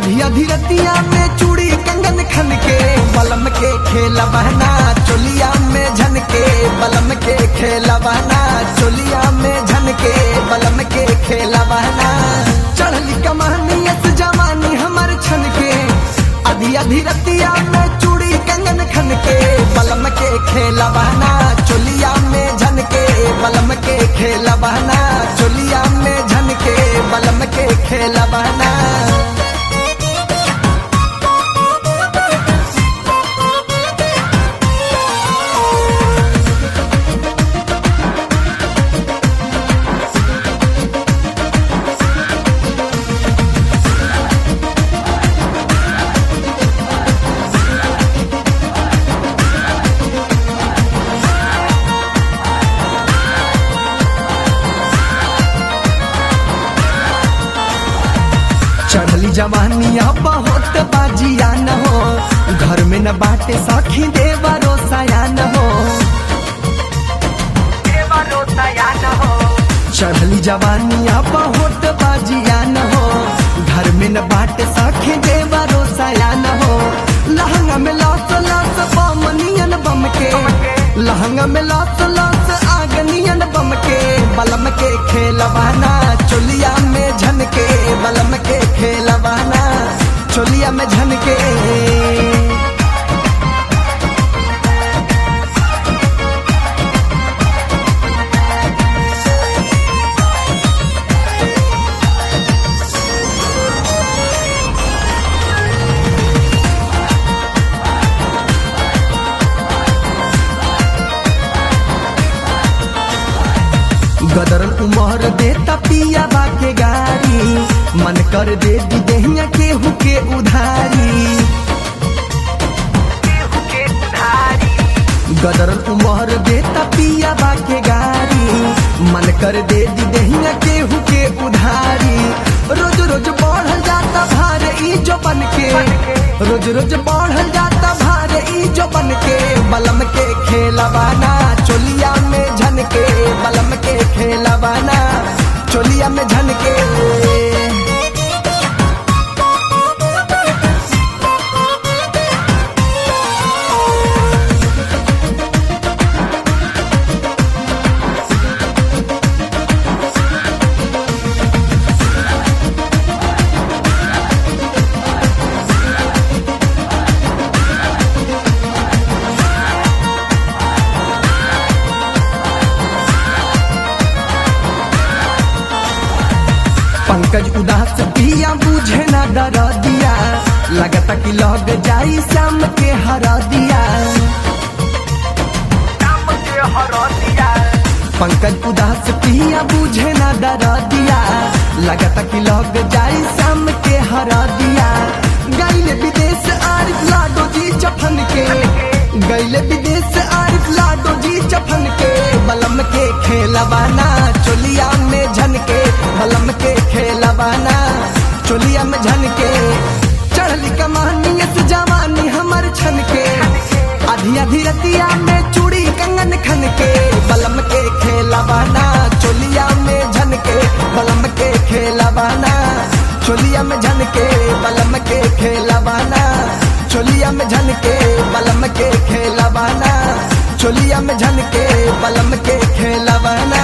आधी आधी रतिया में चूड़ी कंगन खन के बलम के खेला बहना चोलिया में झन के बलम के खेला बहना चोलिया में झन के बलम के खेला बहना चढ़ली कमानियत जवानी हमर छन के आधी आधी रतिया में चूड़ी कंगन खन के बलम के खेला बहना चोलिया में झन के बलम के खेला बहना चोलिया में झन के बलम के खेला बहना। चढ़ली जवानिया बहुत बाजिया न हो घर में न बाटे सखी देवरो साया न हो चढ़ली जवानिया बहुत बाजिया न हो घर में न बाटे सखी देवरो साया न हो लहंगा में लौस लौस बमनियन बम के लहंगा में लौस लौस आगनियन बम के बलम के खेलवाना चोलिया में झन के बलम के खेलवाना चोलिया में झन के। गदरल उमर देता पिया बाके गारी मन कर दे दी दहिया केहू के उधारी गदरल उमर देता पिया बाके गारी मन कर दे दी दहिया केहू के उधारी रोज रोज बढ़ल जाता भार ई जो बन के रोज रोज बढ़ल जाता भार ई जो बन के बलम के खेलवाना चोलिया में झन के बलम के खेलवाना चोलिया में झन के। पंकज उदास पिया बुझे ना डर दिया लगता कि लग जाई शाम के हरा दिया पंकज उदास पिया बुझे ना डर दिया लगता कि लग जाई शाम के हरा दिया गैले विदेश आरिफ लाडो जी चफन के गैले विदेश आरिफ लाडो जी चफन के बलम के खेलवाना चोलिया में झन के बलम के खेलवाना चोलिया में झन के चढ़ली कमानियत जवानी हमर छन के आधी आधी रतिया में चूड़ी कंगन खन के बलम के खेलवाना चोलिया में झन के बलम के खेलवाना चोलिया में झन के बलम के खेलवाना चोलिया में झन के बलम के खेलवाना चोलिया में झन के बलम के खेलवाना।